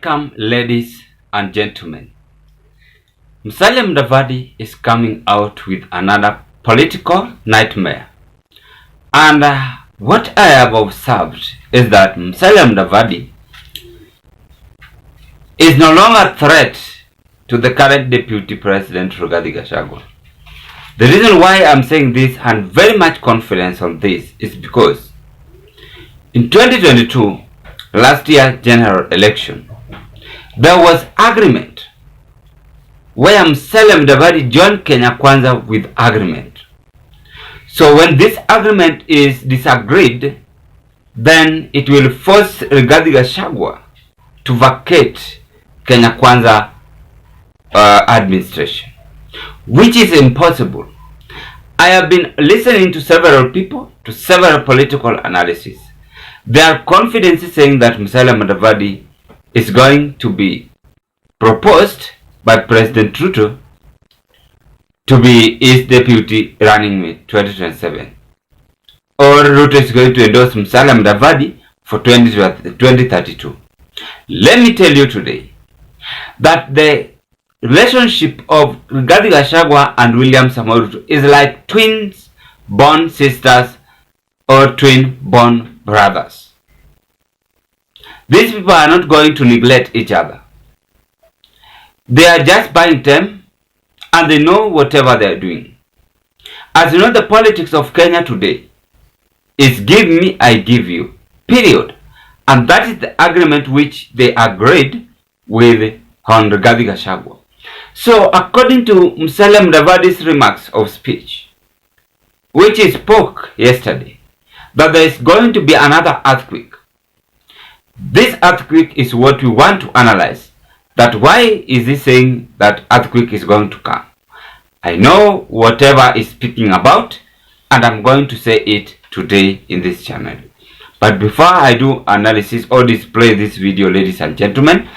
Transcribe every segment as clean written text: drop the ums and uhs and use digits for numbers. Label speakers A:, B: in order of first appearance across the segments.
A: Welcome, ladies and gentlemen. Musalia Mudavadi is coming out with another political nightmare. And what I have observed is that Musalia Mudavadi is no longer a threat to the current Deputy President Gachagua. The reason why I'm saying this and very much confidence on this is because in 2022, last year general election, there was agreement where Musalia Mudavadi joined Kenya Kwanza with agreement. So when this agreement is disagreed, then it will force Gachagua to vacate Kenya Kwanza administration, which is impossible. I have been listening to several people, to several political analysis. They are confidently saying that Musalia Mudavadi is going to be proposed by President Ruto to be his deputy running mate 2027. Or Ruto is going to endorse Musalia Mudavadi for 2032. Let me tell you today that the relationship of Gachagua and William Samoei Ruto is like twins born sisters or twin born brothers. These people are not going to neglect each other. They are just buying time and they know whatever they are doing. As you know, the politics of Kenya today is give me, I give you, period. And that is the agreement which they agreed with on Gachagua. So according to Musalia Mudavadi's remarks of speech, which he spoke yesterday, that there is going to be another earthquake. This earthquake is what we want to analyze. That why is he saying that earthquake is going to come? I know whatever he's speaking about, and I'm going to say it today in this channel. But before I do analysis or display this video, ladies and gentlemen,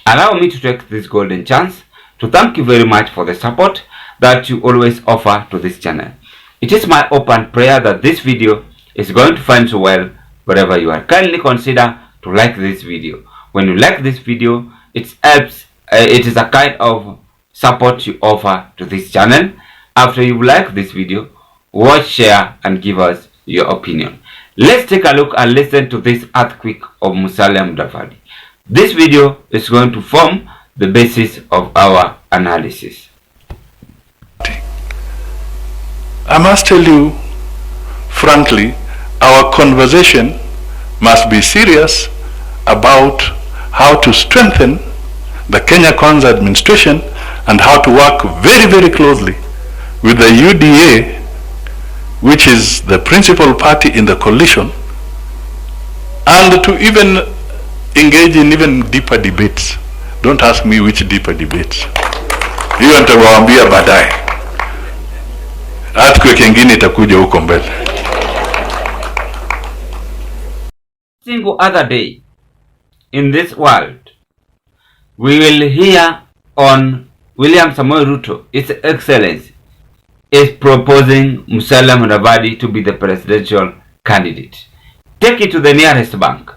A: allow me to take this golden chance to thank you very much for the support that you always offer to this channel. It is my hope and prayer that this video is going to find you well wherever you are. Kindly consider to like this video. When you like this video, it helps. It is a kind of support you offer to this channel. After you like this video, watch, share, and give us your opinion. Let's take a look and listen to this earthquake of Musalia Mudavadi. This video is going to form the basis of our analysis.
B: I must tell you, frankly, our conversation must be serious about how to strengthen the Kenya Kwanza administration and how to work very, very closely with the UDA, which is the principal party in the coalition, and to even engage in even deeper debates. Don't ask me which deeper debates. Hiyo nitawaambia baadaye. Earthquake ingine itakuja huko mbele.
A: Single other day in this world, we will hear on William Samoei Ruto, His Excellency, is proposing Musalia Mudavadi to be the presidential candidate. Take it to the nearest bank.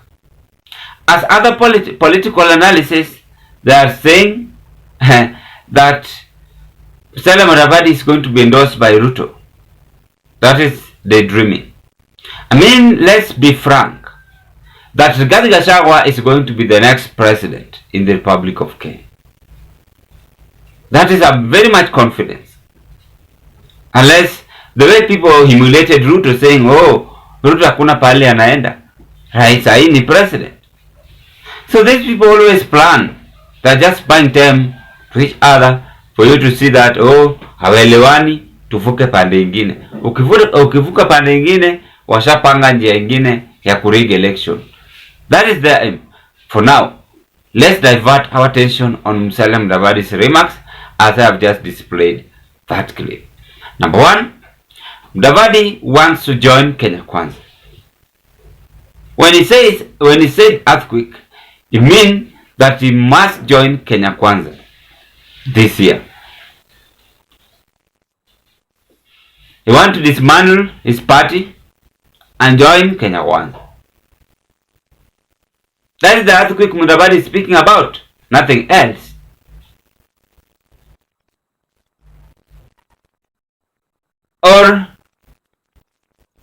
A: As other political analysis, they are saying that Musalia Mudavadi is going to be endorsed by Ruto. That is daydreaming. I mean, let's be frank, that Gachagua is going to be the next president in the Republic of Kenya. That is a very much confidence. Unless the way people humiliated Ruto saying, oh, Ruto hakuna pahali anaenda, right, sahi ni president. So these people always plan. They're just buying time to each other for you to see that, oh, hawelewani, tuvuke pande ingine. Ukivuka pande ingine, washapanga njia ingine ya kurig election. That is their aim. For now, let's divert our attention on Musalia Mudavadi's remarks as I have just displayed that clip. Number one, Mudavadi wants to join Kenya Kwanza. When he said earthquake, it means that he must join Kenya Kwanza this year. He wants to dismantle his party and join Kenya Kwanza. That is the earthquake Mudavadi is speaking about. nothing else. Or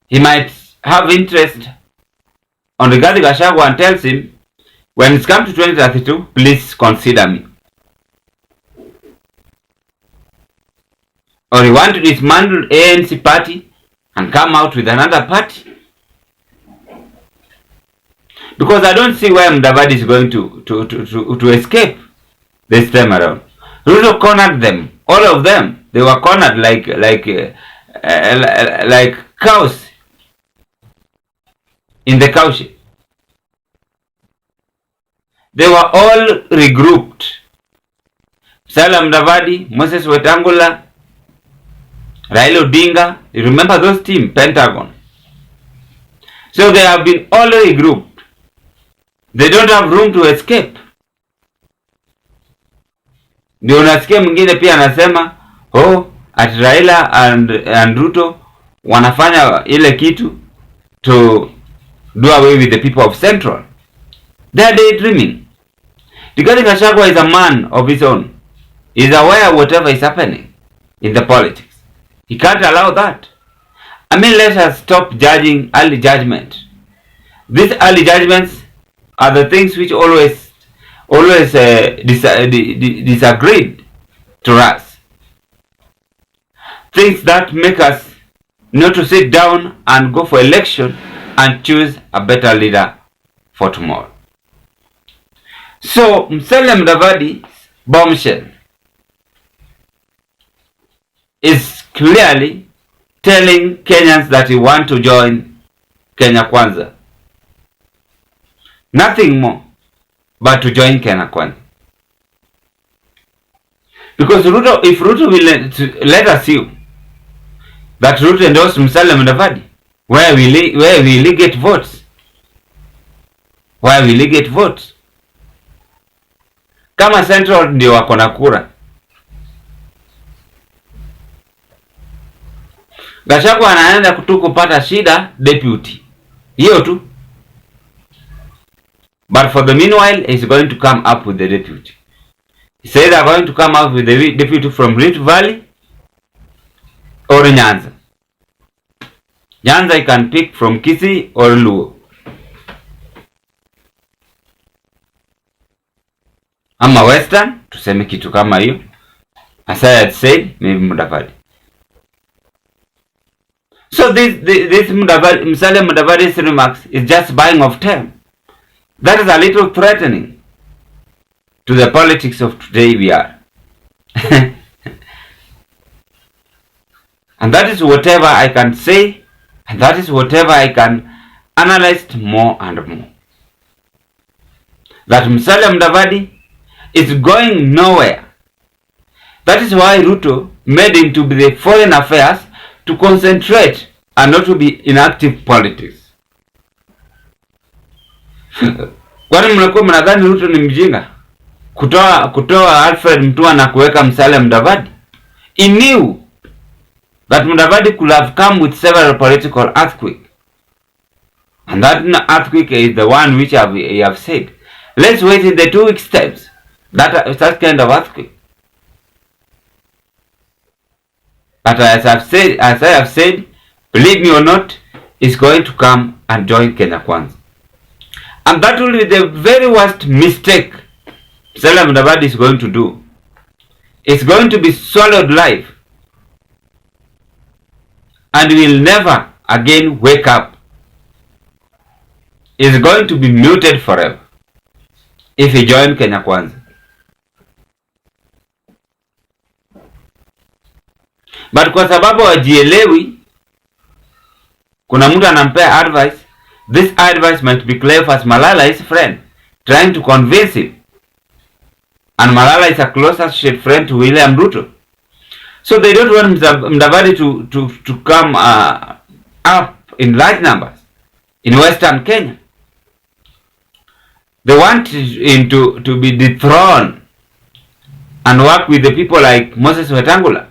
A: he might have interest on Rigathi Gachagua and tells him, when it's come to 2032, please consider me. Or he want to dismantle ANC party and come out with another party. Because I don't see where Mudavadi is going to escape this time around. Ruto cornered them, all of them. They were cornered like cows in the cowshed. They were all regrouped. Musalia Mudavadi, Moses Wetangula, Raila Odinga. You remember those team, Pentagon. So they have been all regrouped. They don't have room to escape. Ndio unasikia mwingine pia anasema, at Raila and Ruto wanafanya ile kitu to do away with the people of Central. They are daydreaming. Rigathi Gachagua is a man of his own. He is aware of whatever is happening in the politics. He can't allow that. I mean, let us stop judging early judgment. These early judgments are the things which always disagreed to us. Things that make us not to sit down and go for election and choose a better leader for tomorrow. So, Musalia Mudavadi's bombshell is clearly telling Kenyans that he want to join Kenya Kwanza. Nothing more but to join Kenya Kwanza. Because if Ruto will let us see that Ruto endorsed Musalia Mudavadi, where will he get votes? Where will he get votes? Kama Central ndio wako na kura, Gachagua anaenda tu kupata shida deputy. Hiyo tu. But for the meanwhile, he's going to come up with the deputy. He said they're going to come up with the deputy from Rift Valley or Nyanza. Nyanza he can pick from Kisii or Luo. Ama Western, tuseme kitu kama hiyo. As I had said, maybe Mudavadi. So this Musalia Mudavadi's remarks is just buying of time. That is a little threatening to the politics of today we are. And that is whatever I can say, and that is whatever I can analyze more and more. That Musalia Mudavadi is going nowhere. That is why Ruto made him to be the foreign affairs to concentrate and not to be in active politics. Kwani mnakuwa mnadhani Ruto ni mjinga kutoa Alfred Mutua na kuweka Musalia Mudavadi? He knew that Mudavadi could have come with several political earthquakes, and that earthquake is the one which I have said. Let's wait in the 2 week steps that kind of earthquake. But as I have said, believe me or not, is going to come and join Kenya Kwanza. And that will be the very worst mistake Musalia Mudavadi is going to do. It's going to be swallowed live. And will never again wake up. It's going to be muted forever if he joins Kenya Kwanza. But kwa sababu wajielewi, kuna mtu anampea advice. This advice might be Cleophas Malala's friend, trying to convince him. And Malala is a close associate friend to William Ruto. So they don't want Mudavadi to come up in large numbers in Western Kenya. They want him to be dethroned and work with the people like Moses Wetangula,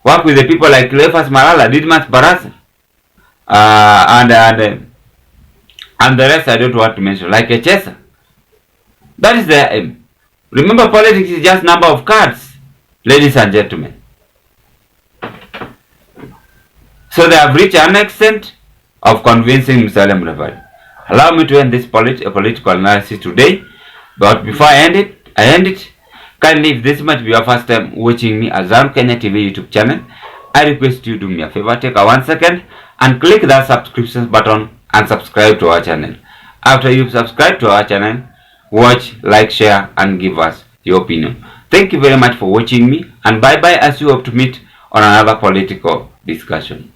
A: work with the people like Cleophas Malala, Didmas Barasa, and the rest I don't want to mention, like Echesa. That is their aim. Remember, politics is just number of cards, ladies and gentlemen. So they have reached an extent of convincing Mr. Mudavadi. Allow me to end this political analysis today, but before I end it, kindly, if this might be your first time watching me as Zam Kenya TV YouTube channel, I request you do me a favor, take a 1 second and click that subscription button and subscribe to our channel. After you've subscribed to our channel, watch, like, share and give us your opinion. Thank you very much for watching me, and bye bye as you hope to meet on another political discussion.